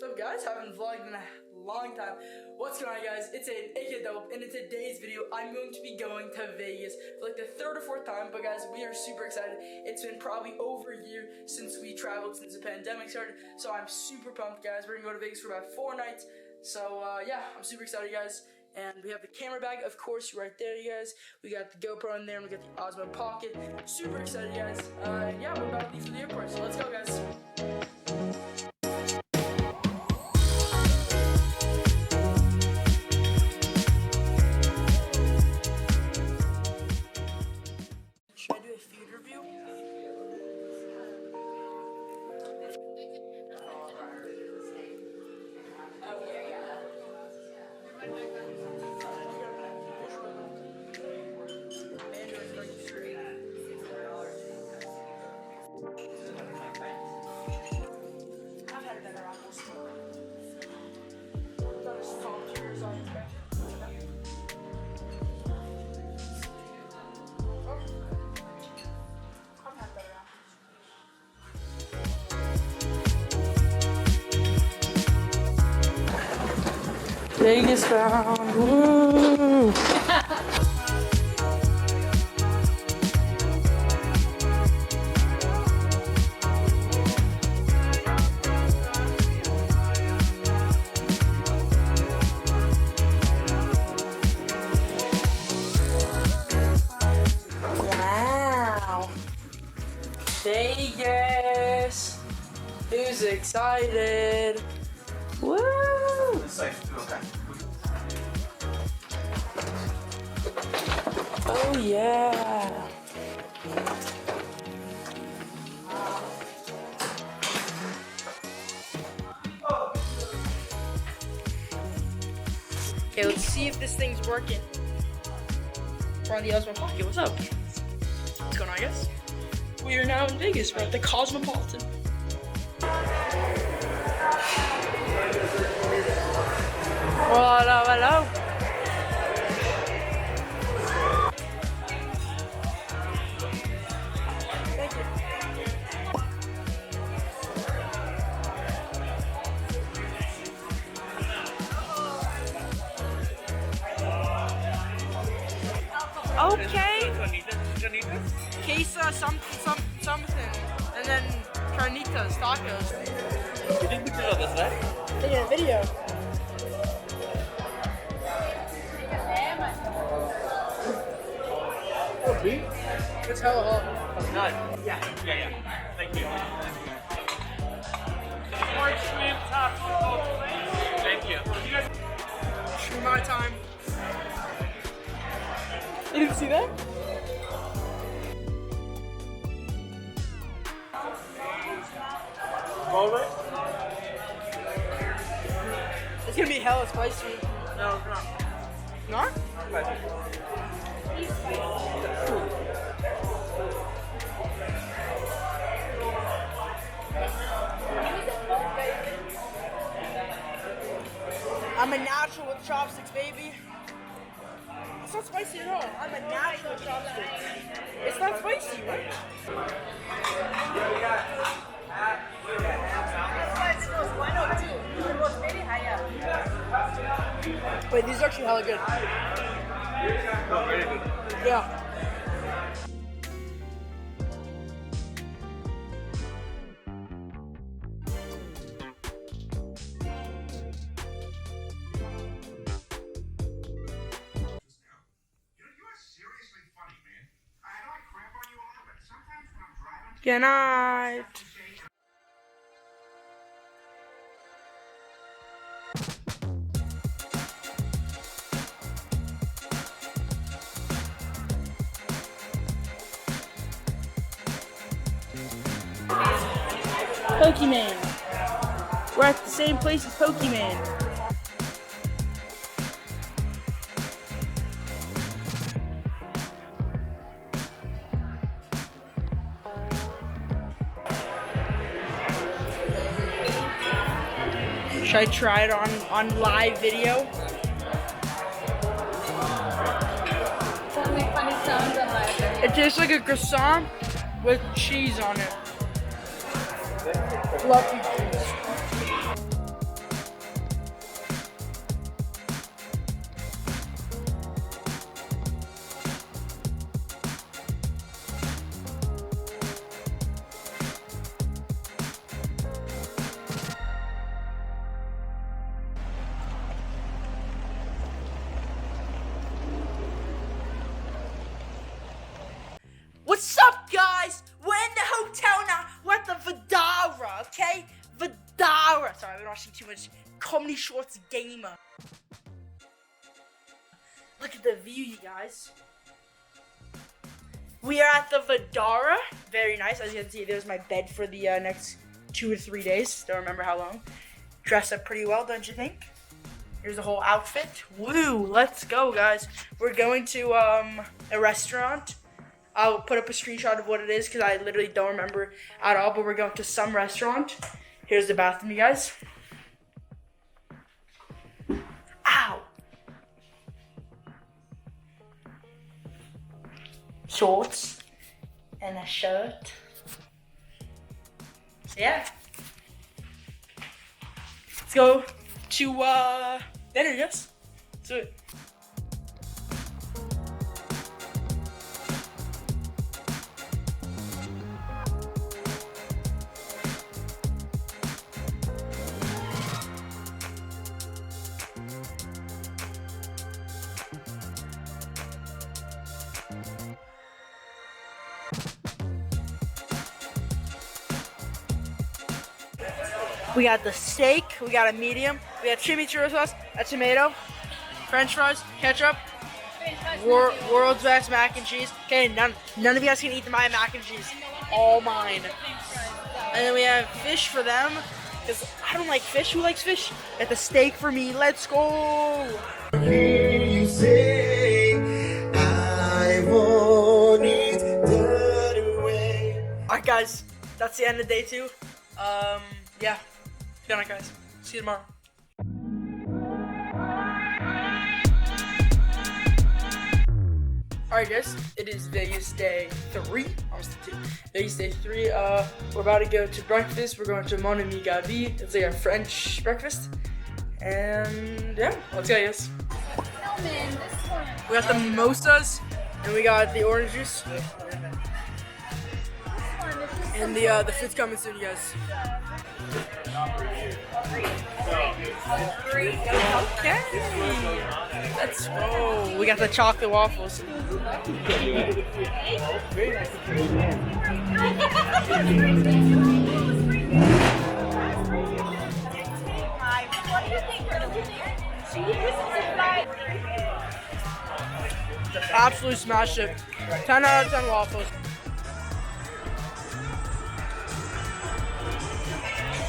What's up, guys? Haven't vlogged in a long time. What's going on, guys? It's AK Dope, and in today's video, I'm going to be going to Vegas for like the third or fourth time. But guys, we are super excited. It's been probably over a year since we traveled, since the pandemic started. So I'm super pumped, guys. We're gonna go to Vegas for about 4 nights. So yeah, I'm super excited, guys. And we have the camera bag, of course, right there, you guys. We got the GoPro in there, and we got the Osmo Pocket. Super excited, guys. Yeah, we're about to leave for the airport. So let's go, guys. Should I do a food review? I've had better apples. Not as salty as I expected. I've had better apples. Vegas bound. Woo! Wow. Vegas. Who's excited? Woo! Oh yeah. Okay, let's see if this thing's working. We're on the Osmo Pocket. What's up? What's going on, guys? We are now in Vegas. We're at the Cosmopolitan. Hello, hello. Thank you. Okay. Queso, something. And then carnitas, tacos. You take pictures of this, right? Taking a video. Oh, me? It's hella hot. That's nice. Yeah. Yeah. Thank you. More shrimp tacos, please. Thank you. Shoot my time. You didn't see that? All right? It's gonna be hella spicy. No, it's not. Not? Not spicy. I'm a natural with chopsticks, baby. It's not spicy at all. I'm a natural with chopsticks. It's not spicy, right? Wait, these are actually hella good. Oh, very good. Yeah. Good night. Pokemon. We're at the same place as Pokemon. Should I try it on live video? It tastes like a croissant with cheese on it. Fluffy cheese. Sorry, I've been watching too much Comedy Shorts Gamer. Look at the view, you guys. We are at the Vidara. Very nice. As you can see, there's my bed for the next 2 to 3 days. Don't remember how long. Dressed up pretty well, don't you think? Here's the whole outfit. Woo! Let's go, guys. We're going to a restaurant. I'll put up a screenshot of what it is because I literally don't remember at all. But we're going to some restaurant. Here's the bathroom, you guys. Ow! Shorts and a shirt. So yeah. Let's go to dinner, yes? Let's do it. We got the steak, we got a medium, we got chimichurri sauce, a tomato, french fries, ketchup, world's best mac and cheese. Okay, none of you guys can eat my mac and cheese. All mine. And then we have fish for them, because I don't like fish. Who likes fish? Got the steak for me. Let's go! You say, I want it that way. Alright guys, that's the end of day 2. Yeah. Good night, guys. See you tomorrow. Alright guys, it is Vegas day 3. Almost 2. Vegas day 3. We're about to go to breakfast. We're going to Mon Ami Gavi. It's like a French breakfast. And yeah, let's go, guys. We got the mimosas and we got the orange juice. And the food's coming soon, you guys. Okay, let's go. We got the chocolate waffles. Absolutely smashed it. 10 out of 10 waffles.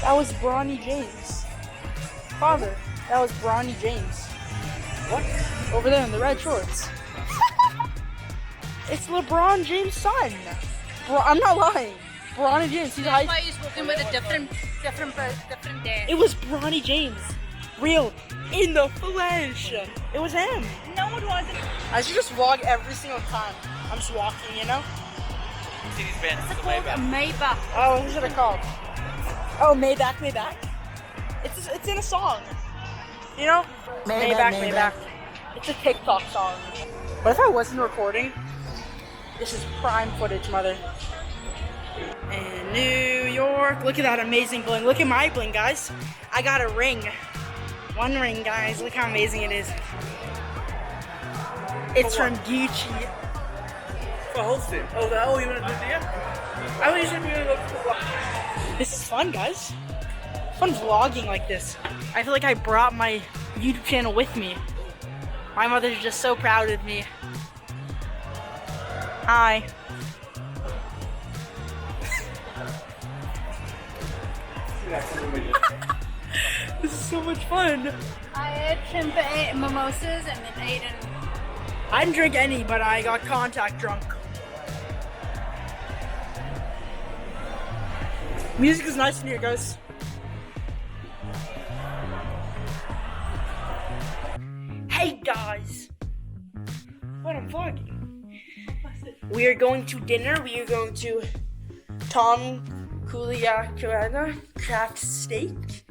That was Bronny James. Father, that was Bronny James. What? Over there in the red shorts. It's LeBron James' son. I'm not lying. Bronny James. He's That's why he's working with a different day. It was Bronny James. Real. In the flesh. It was him. No, it wasn't. I should just vlog every single time I'm just walking, you know? See these bands? It's called a Maybach. Oh, what is it called? Oh, Maybach. It's in a song. You know? Maybach. It's a TikTok song. What if I wasn't recording? This is prime footage, mother. In New York. Look at that amazing bling. Look at my bling, guys. I got a ring. One ring, guys. Look how amazing it is. It's from Gucci. For hosting. Oh, you want to do it? I was usually going to go. This is fun, guys. Fun vlogging like this. I feel like I brought my YouTube channel with me. My mother's just so proud of me. Hi. This is so much fun. I ate mimosas and then ate and I didn't drink any, but I got contact drunk. Music is nice in here, guys. Hey guys! What I'm vlogging. We are going to dinner. We are going to Tom Kuliakana Craft Steak.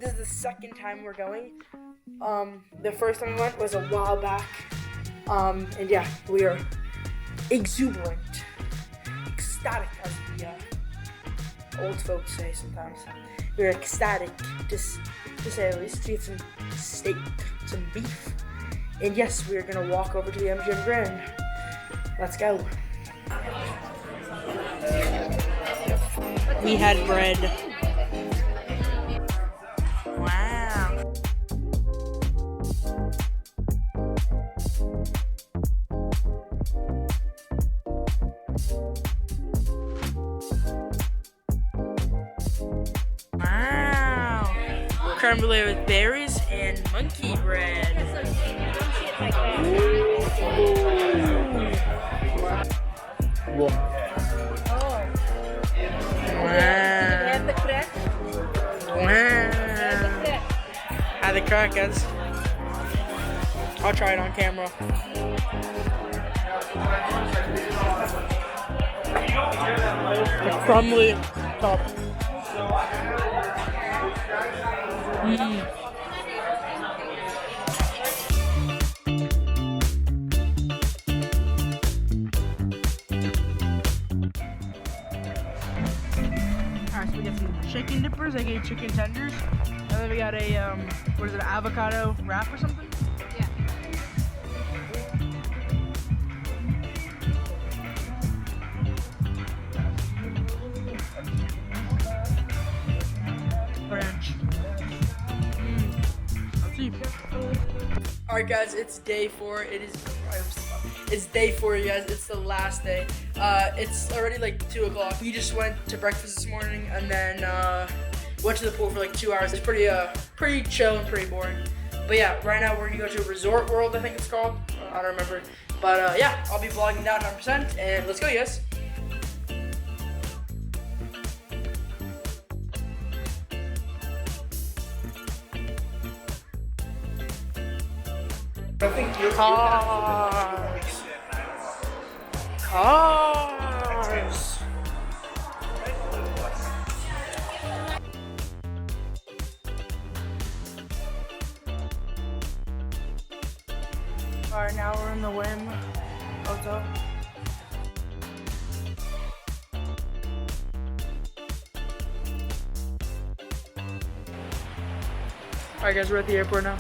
This is the second time we're going. The first time we went was a while back. And yeah, we are exuberant, ecstatic, as the old folks say sometimes. We're ecstatic, to say the least, to get some steak, some beef. And yes, we're gonna walk over to the MGM Grand. Let's go. We had bread. creme brulee with berries and monkey bread. Wow. Had the crackers. I'll try it on camera. The crumbly top. Alright, so we got some chicken dippers, aka chicken tenders. And then we got a, what is it, avocado wrap or something? Yeah. Ranch. Let's see. Alright guys, it's day 4. It's day 4, you guys. It's the last day. It's already like 2 o'clock. We just went to breakfast this morning and then went to the pool for like 2 hours. It's pretty chill and pretty boring. But yeah, right now we're gonna go to Resort World, I think it's called. I don't remember. But yeah, I'll be vlogging down 100%, and let's go, you guys. Cars. Cars. Alright, now we're in the Whim Hotel. Alright guys, we're at the airport now.